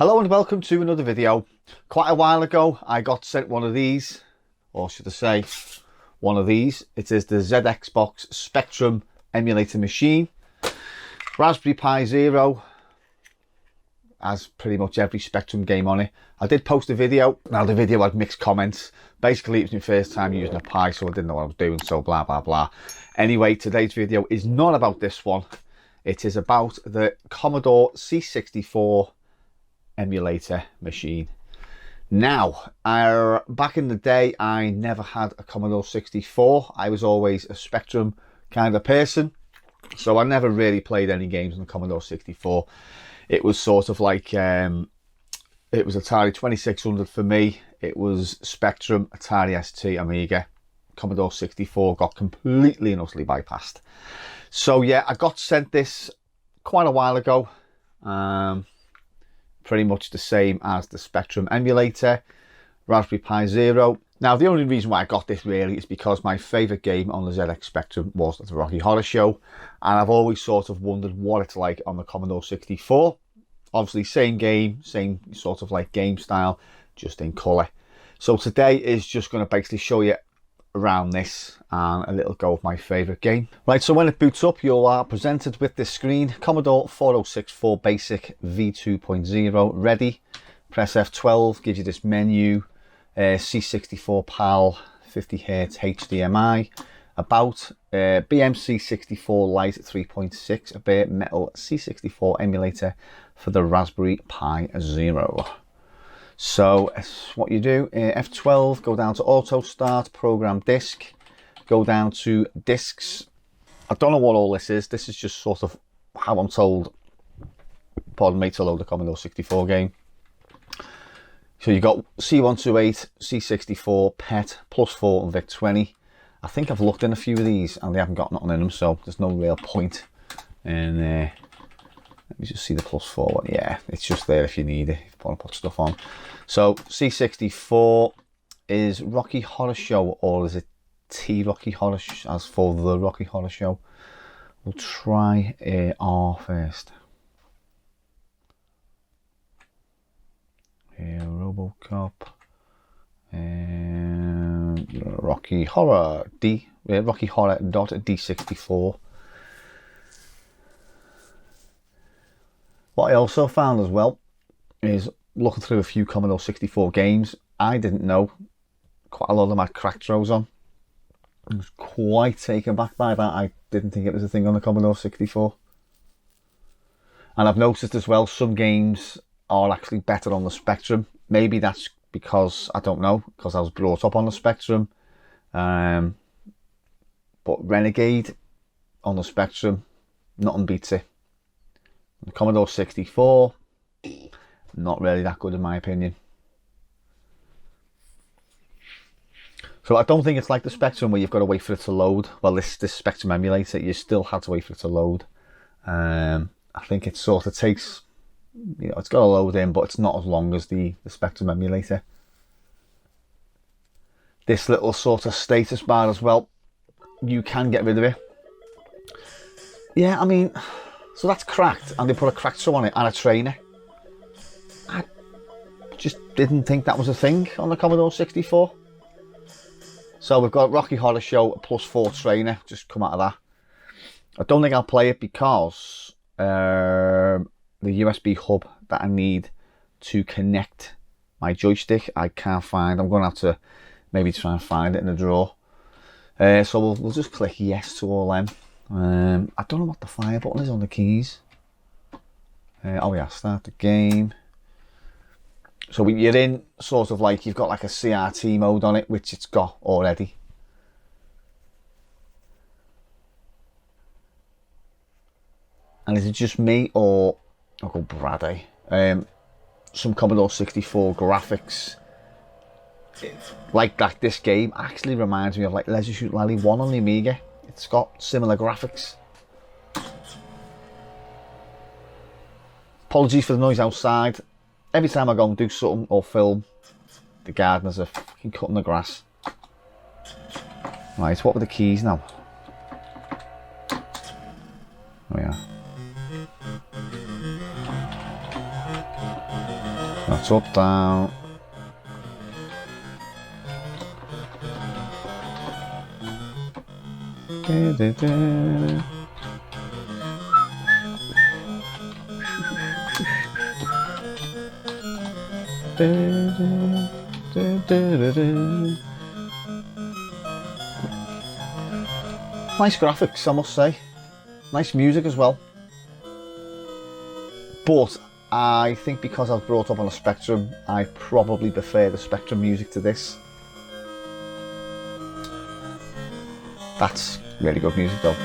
Hello and welcome to another video. Quite a while ago I got sent one of these, or should I say one of these. It is the zxbox Spectrum emulator machine. Raspberry Pi Zero, as pretty much every Spectrum game on it. I did post a video. Now the video had mixed comments. Basically it was my first time using a Pi, so I didn't know what I was doing, so blah blah blah. Anyway, today's video is not about this one. It is about the Commodore C64 emulator machine. Now, back in the day, I never had a Commodore 64. I was always a Spectrum kind of person, so I never really played any games on the Commodore 64. It was sort of like, it was Atari 2600 for me. It was Spectrum, Atari ST, Amiga. Commodore 64 got completely and utterly bypassed. So yeah, I got sent this quite a while ago. Pretty much the same as the Spectrum emulator, Raspberry Pi Zero. Now the only reason why I got this really is because my favourite game on the ZX Spectrum was the Rocky Horror Show, and I've always sort of wondered what it's like on the Commodore 64. Obviously same game, same sort of like game style, just in colour. So today is just going to basically show you around this and a little go of my favourite game. Right, so when it boots up, you are presented with this screen. Commodore 4064 Basic V2.0 ready. Press F12, gives you this menu. C64 PAL 50Hz HDMI. About BMC64 Lite 3.6, a bare metal C64 emulator for the Raspberry Pi Zero. So what you do, F12, go down to auto start, program disk, go down to disks. I don't know what all this is. This is just sort of how I'm told, pardon me, to load the Commodore 64 game. So you got C128, C64, PET, +4 and VIC-20. I think I've looked in a few of these and they haven't got nothing in them, so there's no real point. And let me just see the +4 one. Yeah, it's just there if you need it, if you want to put stuff on. So C64 is Rocky Horror Show, or is it T Rocky Horror, as for the Rocky Horror Show? We'll try R first. Here, Robocop. Rocky Horror D. Rocky Horror .D64. What I also found as well is looking through a few Commodore 64 games, I didn't know quite a lot of them had cracked throws on. I was quite taken back by that. I didn't think it was a thing on the Commodore 64. And I've noticed as well, some games are actually better on the Spectrum. Maybe that's because, I don't know, because I was brought up on the Spectrum. But Renegade on the Spectrum, nothing beats it. The Commodore 64, not really that good in my opinion. So I don't think it's like the Spectrum where you've got to wait for it to load. Well, this Spectrum emulator, you still had to wait for it to load. I think it sort of takes, you know, it's got to load in, but it's not as long as the Spectrum emulator. This little sort of status bar as well, you can get rid of it. Yeah, I mean, so that's cracked, and they put a cracked throw on it and a trainer. I just didn't think that was a thing on the Commodore 64. So we've got Rocky Horror Show, a +4 trainer, just come out of that. I don't think I'll play it because the USB hub that I need to connect my joystick, I can't find. I'm going to have to maybe try and find it in the drawer. So we'll just click yes to all them. I don't know what the fire button is on the keys. Oh yeah, start the game. So you're in sort of like, you've got like a CRT mode on it, which it's got already. And is it just me, or I'll go Brady? Some Commodore 64 graphics, like this game actually reminds me of like Leisure Suit Larry 1 on the Amiga. It's got similar graphics. Apologies for the noise outside. Every time I go and do something or film, the gardeners are fucking cutting the grass. Right, what were the keys now? Oh yeah. That's up, down. Nice graphics, I must say. Nice music as well. But I think because I was brought up on a Spectrum, I probably prefer the Spectrum music to this. That's really good music though.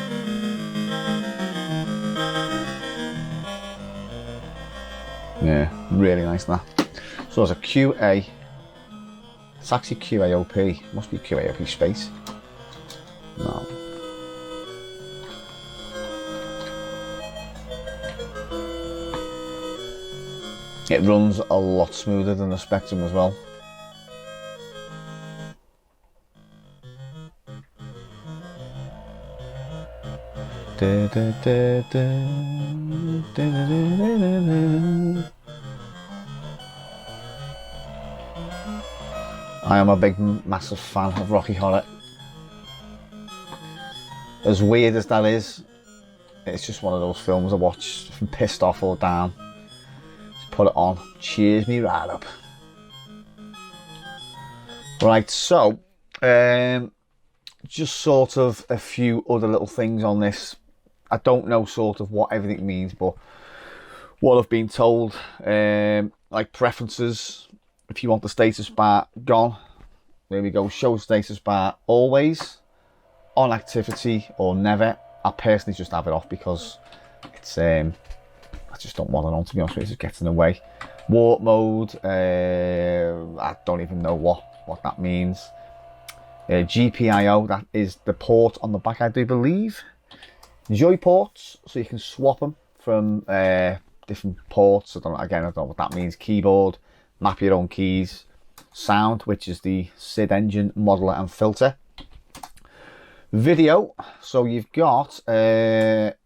Yeah, really nice that. So there's a QA. It's actually QAOP. Must be QAOP space. No. It runs a lot smoother than the Spectrum as well. I am a big, massive fan of Rocky Horror. As weird as that is, it's just one of those films I watch if I'm pissed off or down. Just put it on, cheers me right up. Right, so just sort of a few other little things on this. I don't know sort of what everything means, but what I've been told, like preferences, if you want the status bar gone, there we go, show status bar always, on activity or never. I personally just have it off because it's, I just don't want it on, to be honest with you, it just gets in the way. Warp mode, I don't even know what that means. GPIO, that is the port on the back, I do believe. Joy ports, so you can swap them from different ports. I don't know what that means. Keyboard, map your own keys. Sound, which is the SID engine, modeler and filter. Video, so you've got, let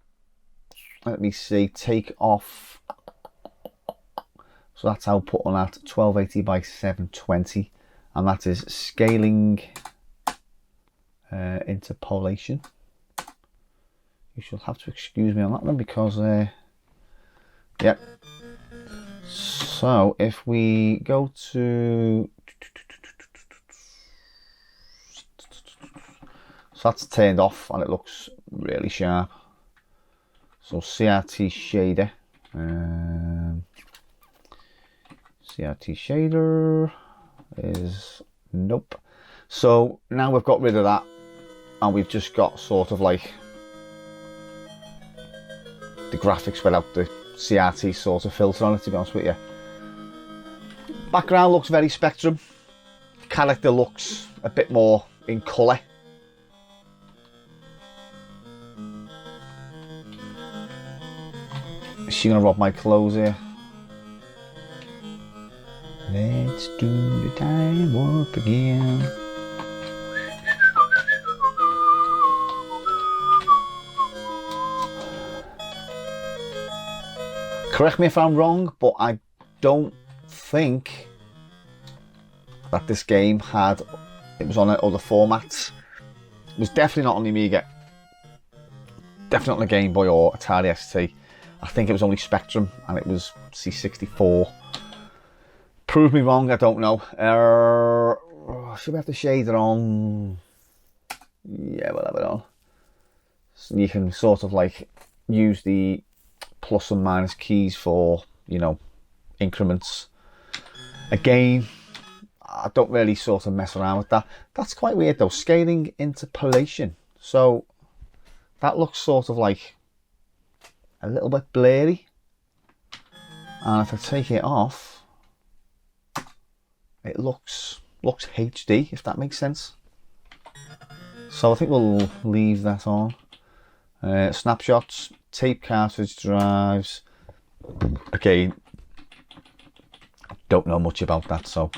me see, take off. So that's output on that 1280 by 720, and that is scaling interpolation. You should have to excuse me on that one because, yeah. So if we go to, so that's turned off and it looks really sharp. So CRT shader, CRT shader is nope. So now we've got rid of that and we've just got sort of like the graphics without the CRT sort of filter on it, to be honest with you. Background looks very Spectrum. Character looks a bit more in colour. Is she gonna rob my clothes here? Let's do the time warp again. Correct me if I'm wrong, but I don't think that this game had, it was on other formats. It was definitely not on the Amiga, definitely not on the Game Boy or Atari ST. I think it was only Spectrum and it was C64. Prove me wrong, I don't know. Should we have the shader on? Yeah, we'll have it on. So you can sort of like use the plus and minus keys for, you know, increments. Again, I don't really sort of mess around with that. That's quite weird though, scaling interpolation. So that looks sort of like a little bit blurry. And if I take it off, it looks HD, if that makes sense. So I think we'll leave that on. Snapshots, tape cartridge drives. Again, don't know much about that, so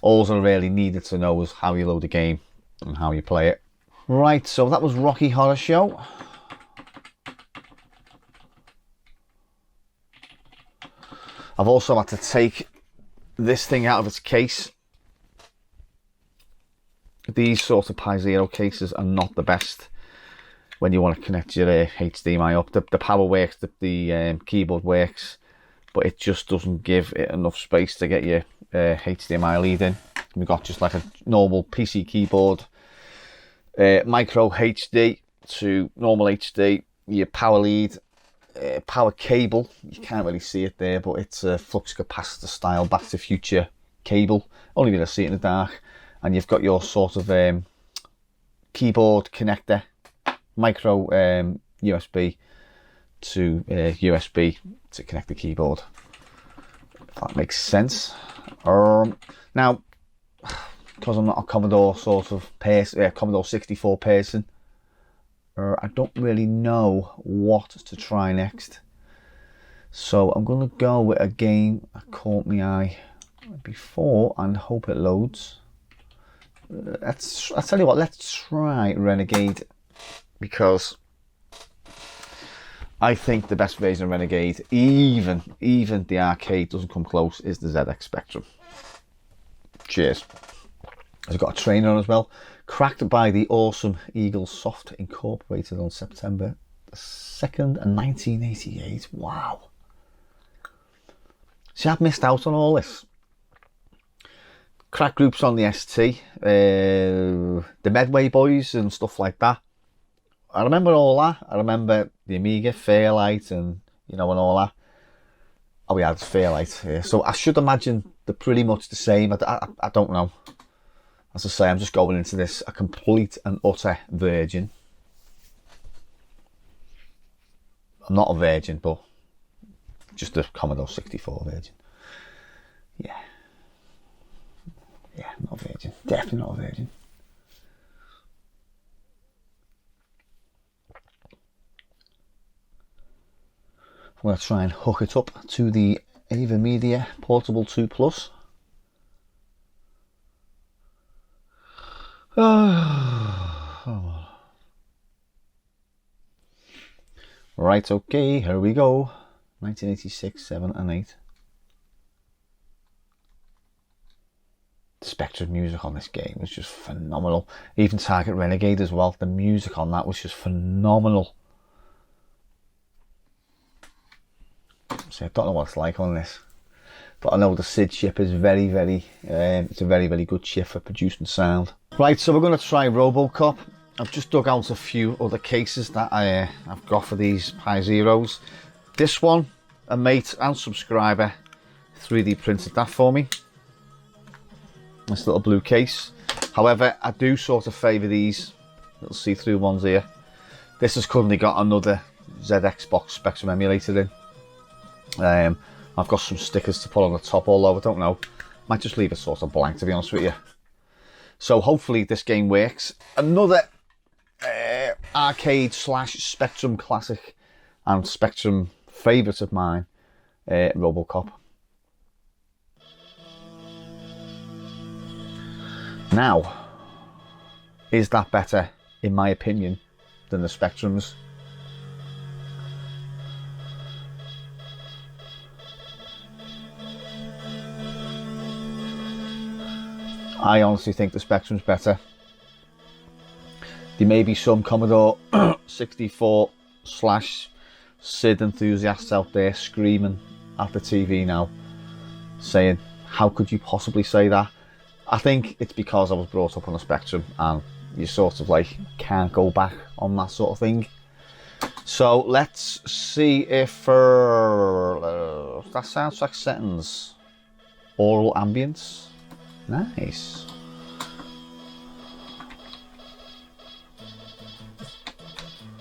all I really needed to know was how you load a game and how you play it. Right, so that was Rocky Horror Show. I've also had to take this thing out of its case. These sort of Pi Zero cases are not the best when you want to connect your HDMI up. The power works, the keyboard works, but it just doesn't give it enough space to get your HDMI lead in. We've got just like a normal PC keyboard, micro HD to normal HD, your power lead, power cable. You can't really see it there, but it's a flux capacitor style Back to the Future cable. Only be able to see it in the dark. And you've got your sort of keyboard connector, micro USB to USB to connect the keyboard. If that makes sense. Now, because I'm not a Commodore sort of person, Commodore 64 person, I don't really know what to try next. So I'm going to go with a game that caught my eye before and hope it loads. I'll tell you what, let's try Renegade, because I think the best version of Renegade, even the arcade doesn't come close, is the ZX Spectrum. Cheers. It's got a trainer on as well. Cracked by the awesome Eagle Soft, incorporated on September 2nd, 1988. Wow. See, I've missed out on all this. Crack groups on the ST, the Medway boys and stuff like that. I remember all that. I remember the Amiga, Fairlight, and and all that. Oh yeah, it's Fairlight. Yeah. So I should imagine they're pretty much the same. I don't know. As I say, I'm just going into this a complete and utter virgin. I'm not a virgin, but just a Commodore 64 virgin. Yeah. Yeah, not a virgin. Definitely not a virgin. I'm going to try and hook it up to the Ava Media Portable 2 Plus. Right, okay, here we go. 1986, 7 and 8. The Spectrum music on this game was just phenomenal. Even Target Renegade as well. The music on that was just phenomenal. So I don't know what it's like on this, but I know the SID chip is very, it's a very, very good chip for producing sound. Right, so we're going to try Robocop. I've just dug out a few other cases that I've got for these Pi Zeros. This one, a mate and subscriber 3D printed that for me. This little blue case. However, I do sort of favour these little see-through ones here. This has currently got another zxbox Spectrum emulator in. I've got some stickers to put on the top, although I don't know. Might just leave it sort of blank, to be honest with you. So hopefully this game works. Another arcade / Spectrum classic and Spectrum favourite of mine, Robocop. Now, is that better, in my opinion, than the Spectrums? I honestly think the Spectrum's better. There may be some Commodore 64 / SID enthusiasts out there screaming at the TV now, saying, how could you possibly say that? I think it's because I was brought up on a Spectrum and you sort of like can't go back on that sort of thing. So let's see if that soundtrack settings, aural ambience. Nice.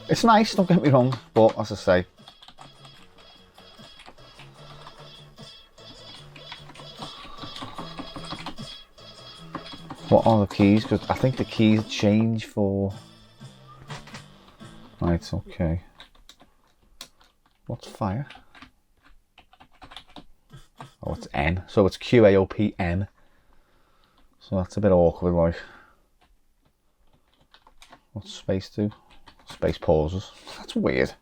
It's nice, don't get me wrong, but as I say, what are the keys? Because I think the keys change for... Right, okay. What's fire? Oh, it's N. So it's QAOP-N. So that's a bit awkward, like. What's space do? Space pauses. That's weird.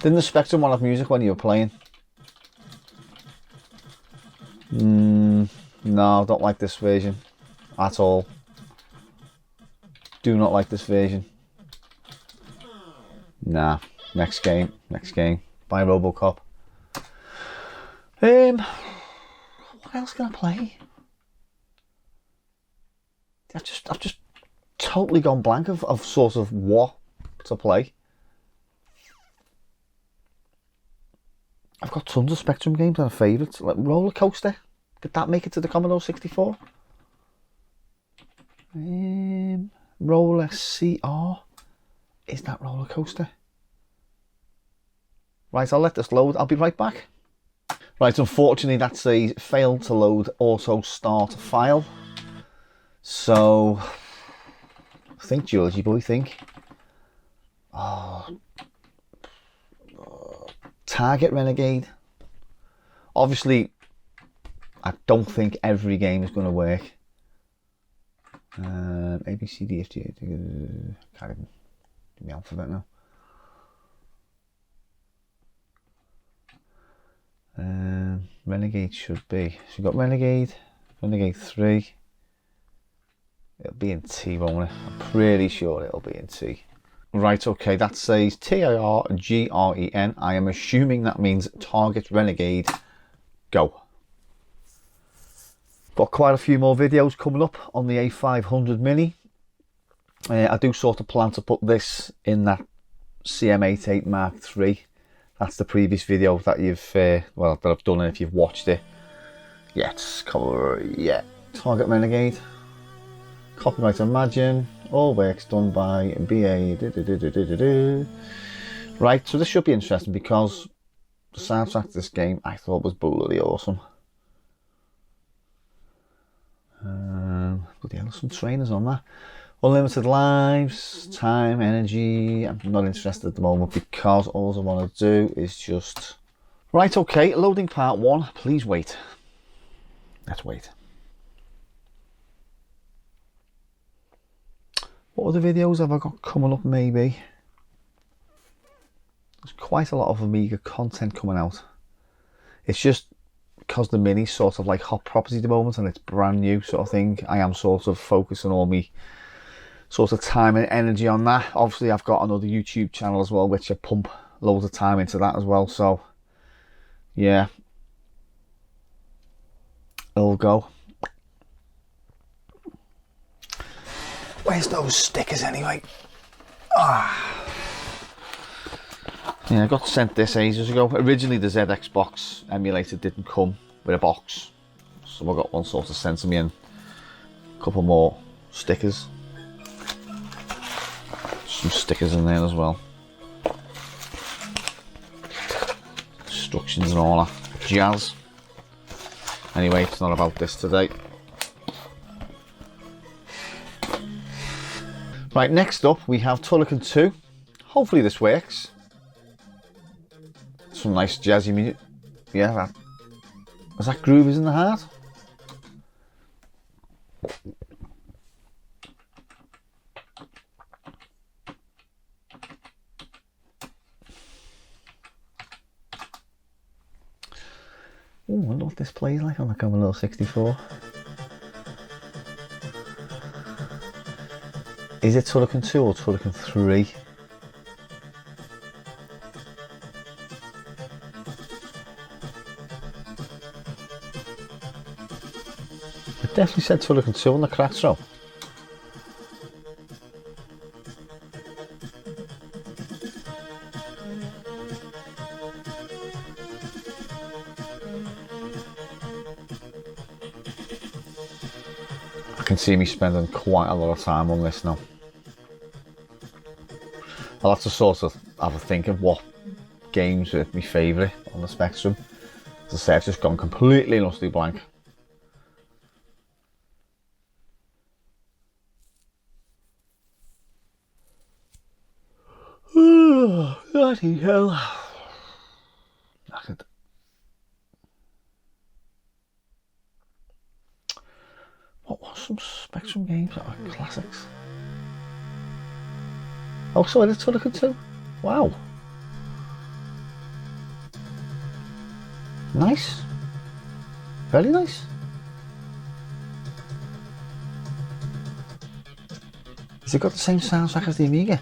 Didn't the Spectrum one have music when you were playing? No, I don't like this version at all. Do not like this version. Nah, next game. Buy Robocop. What else can I play? I've just totally gone blank of sort of what to play. I've got tons of Spectrum games and favourites, like Roller Coaster. Did that make it to the Commodore 64? Roller CR. Is that Roller Coaster? Right, I'll let this load. I'll be right back. Right, unfortunately that says failed to load auto start file. So, think Georgie boy, think. Target Renegade. Obviously, I don't think every game is going to work. A, B, C, D, F, G, H, can't even do the alphabet now. Renegade should be. So you've got Renegade 3. It'll be in T, won't it? I'm pretty sure it'll be in T. Right, okay, that says TIRGREN. I am assuming that means Target Renegade Go. Got quite a few more videos coming up on the A500 Mini. I do sort of plan to put this in that CM88 Mark III. That's the previous video that you've, well, that I've done, and if you've watched it, yeah, it's Target Renegade. Copyright Imagine. All works done by BA. Right, so this should be interesting because the soundtrack to this game I thought was bloody awesome. Bloody hell, some trainers on that. Unlimited lives, time, energy. I'm not interested at the moment because all I want to do is just... Right, okay, loading part 1. Please wait. Let's wait. What other videos have I got coming up maybe? There's quite a lot of Amiga content coming out. It's just because the Mini's sort of like hot property at the moment and it's brand new sort of thing. I am sort of focusing all my sort of time and energy on that. Obviously I've got another YouTube channel as well which I pump loads of time into that as well. So yeah, it'll go. Where's those stickers anyway? Yeah, I got sent this ages ago. Originally the zxbox emulator didn't come with a box, so I got one sort of sent to me and a couple more stickers. Some stickers in there as well. Instructions and all that jazz. Anyway, it's not about this today. Right, next up we have Turrican 2. Hopefully this works. Some nice jazzy music. Yeah, that groove is in the heart. Oh, I wonder what this plays like on the Commodore 64. Is it Turrican 2 or Turrican 3? It definitely said Turrican 2 on the craft row. I can see me spending quite a lot of time on this now. I'll have to sort of have a think of what games are my favourite on the Spectrum. As I say, I've just gone completely and utterly blank. Oh, bloody hell. Knackered. What was some Spectrum games that are classics? Oh, so it's Turrican 2. Wow. Nice. Very nice. Has it got the same soundtrack as the Amiga?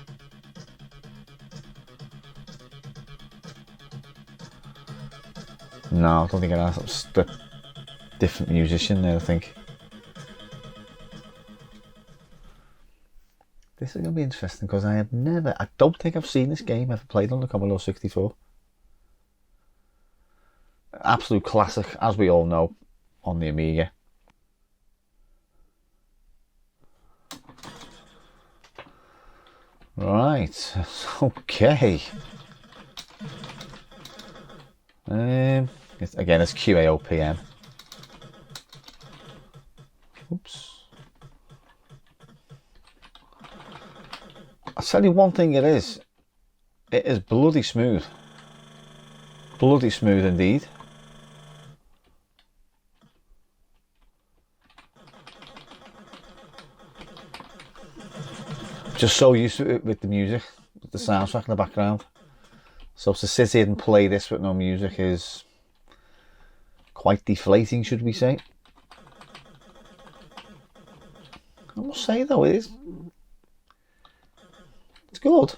No, I don't think it has. It's a different musician there, I think. This is going to be interesting because I don't think I've seen this game ever played on the Commodore 64. Absolute classic, as we all know, on the Amiga. Right, okay. Again, it's QAOPM. Oops. I'll tell you one thing, it is bloody smooth. Bloody smooth indeed. Just so used to it with the music, with the soundtrack in the background. So to sit here and play this with no music is quite deflating, should we say. I must say though, it's good.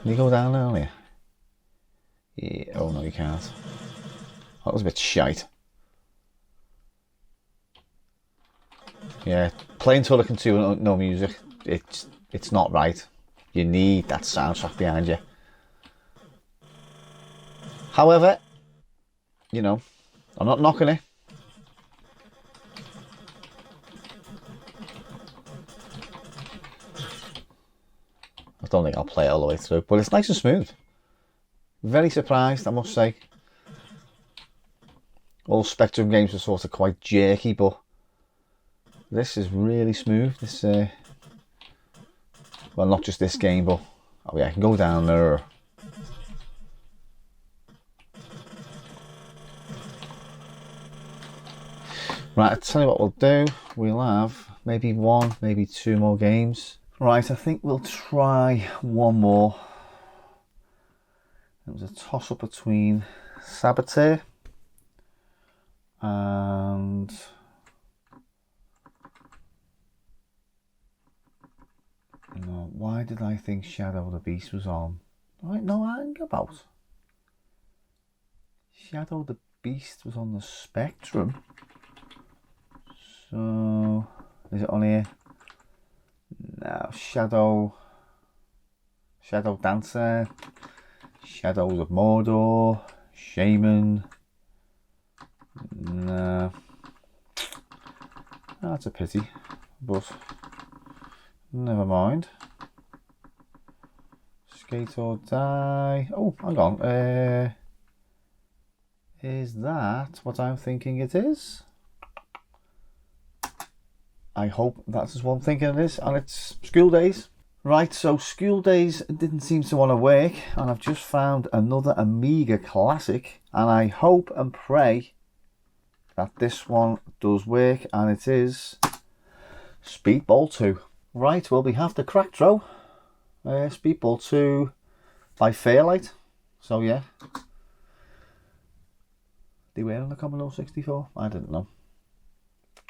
Can you go down earlier? Yeah, oh no you can't. That was a bit shite. Yeah, playing Turrican 2 and no music, it's not right. You need that soundtrack behind you. However, you know, I'm not knocking it. I don't think I'll play it all the way through, but it's nice and smooth. Very surprised, I must say. All Spectrum games are sort of quite jerky, but this is really smooth. This, well, not just this game, but oh yeah, I can go down there. Right, I'll tell you what we'll do. We'll have maybe one, maybe two more games. Right, I think we'll try one more. It was a toss-up between Saboteur and no, why did I think Shadow the Beast was on? Right, no, hang about. Shadow the Beast was on the Spectrum. So, is it on here? No, Shadow Dancer, Shadows of Mordor, Shaman. No, that's a pity, but never mind. Skate or Die. Oh, hang on. Is that what I'm thinking it is? I hope that's what I'm thinking it is, and it's School Days. Right, so School Days didn't seem to want to work, and I've just found another Amiga classic, and I hope and pray that this one does work, and it is Speedball 2. Right, well, we have the crack throw. Speedball 2 by Fairlight. So yeah. They were on the Commodore 64? I didn't know.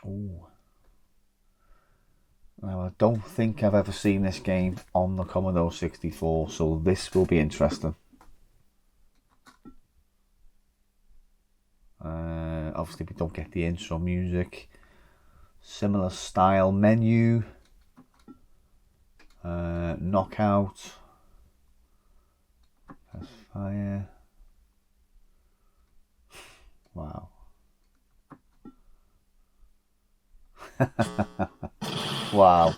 Oh. Now, I don't think I've ever seen this game on the Commodore 64, so this will be interesting. Obviously, we don't get the intro music. Similar style menu. Knockout. Press fire. Wow. Wow.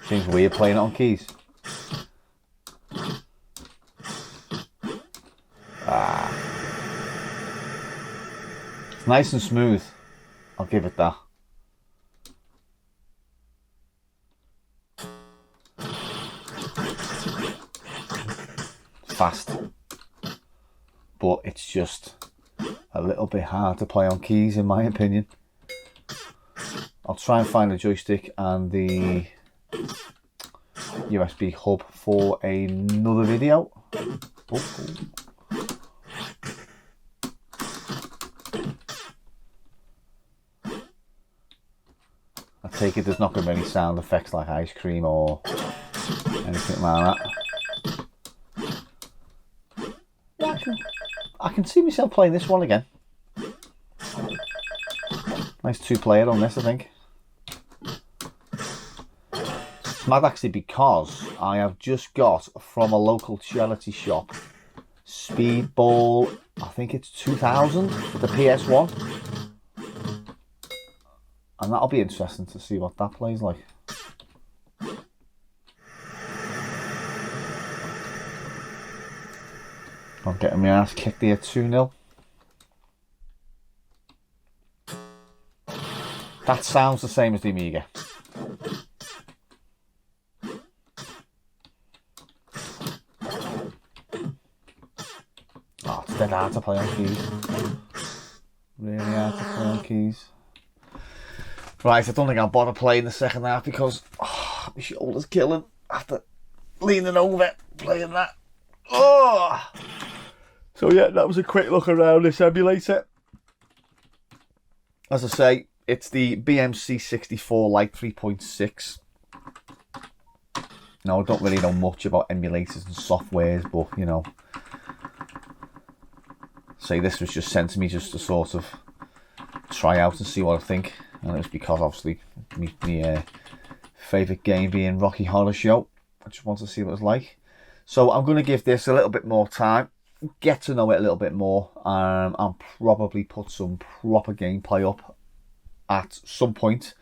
Seems weird playing it on keys. It's nice and smooth. I'll give it that. Fast. But it's just a little bit hard to play on keys in my opinion. I'll try and find the joystick and the USB hub for another video. I take it there's not going to be any sound effects like ice cream or anything like that. Yeah, I can see myself playing this one again. Nice 2-player on this, I think. It's mad actually because I have just got from a local charity shop Speedball, I think it's 2000 for the PS1. And that'll be interesting to see what that plays like. I'm getting my ass kicked here 2-0. That sounds the same as the Amiga. Oh, it's dead hard to play on keys. Really hard to play on keys. Right, I don't think I'll bother playing the second half because my shoulder's killing after leaning over playing that. Oh! So yeah, that was a quick look around this emulator. As I say, it's the C64 Lite 3.6. Now, I don't really know much about emulators and softwares, but you know, say this was just sent to me just to sort of try out and see what I think. And it was because obviously my favourite game being Rocky Horror Show. I just want to see what it's like. So I'm going to give this a little bit more time, get to know it a little bit more, and probably put some proper gameplay up at some point.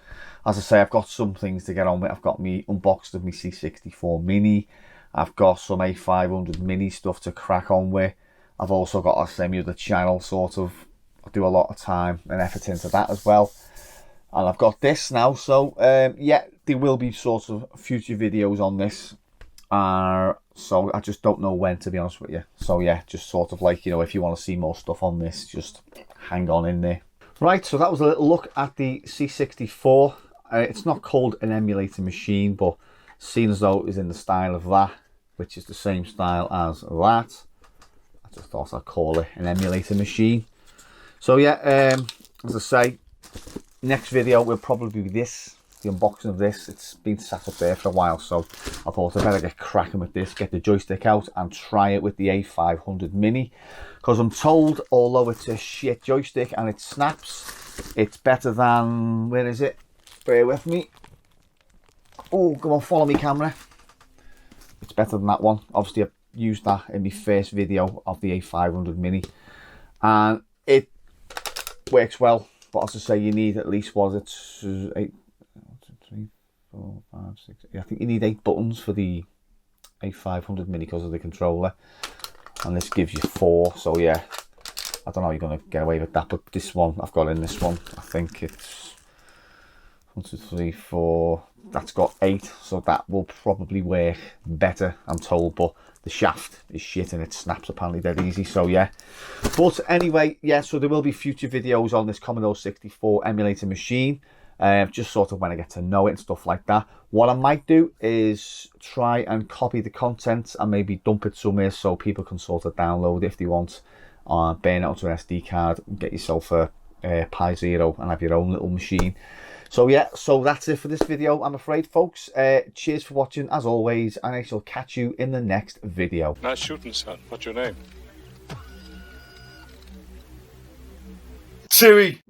As I say, I've got some things to get on with. I've got me unboxed of my C64 Mini. I've got some A500 Mini stuff to crack on with. I've also got a semi-other channel, sort of. I do a lot of time and effort into that as well. And I've got this now, so yeah, there will be sort of future videos on this. So I just don't know when, to be honest with you. So yeah, just sort of like, you know, if you want to see more stuff on this, just hang on in there. Right, so that was a little look at the C64. It's not called an emulator machine, but seen as though it is in the style of that, which is the same style as that, I just thought I'd call it an emulator machine. So yeah, as I say, next video will probably be this, the unboxing of this. It's been sat up there for a while, so I thought I'd better get cracking with this, get the joystick out and try it with the A500 Mini. Because I'm told, although it's a shit joystick and it snaps, it's better than, where is it? Bear with me. Oh, come on, follow me, camera. It's better than that one. Obviously, I used that in my first video of the A500 Mini. And it works well. But as I say, you need at least, was it 8, 3, 4, 5, 6, I think you need 8 buttons for the A500 Mini because of the controller. And this gives you 4, so yeah, I don't know how you're going to get away with that, but this one, I've got in this one, I think it's 1, 2, 3, 4, that's got 8, so that will probably work better, I'm told, but the shaft is shit and it snaps apparently dead easy, so yeah. But anyway, yeah, so there will be future videos on this Commodore 64 emulator machine, just sort of when I get to know it and stuff like that. What I might do is try and copy the content and maybe dump it somewhere so people can sort of download it if they want, burn it onto an SD card, get yourself a Pi Zero and have your own little machine. So yeah, so that's it for this video, I'm afraid, folks. Cheers for watching, as always, and I shall catch you in the next video. Nice shooting, son. What's your name? Siri!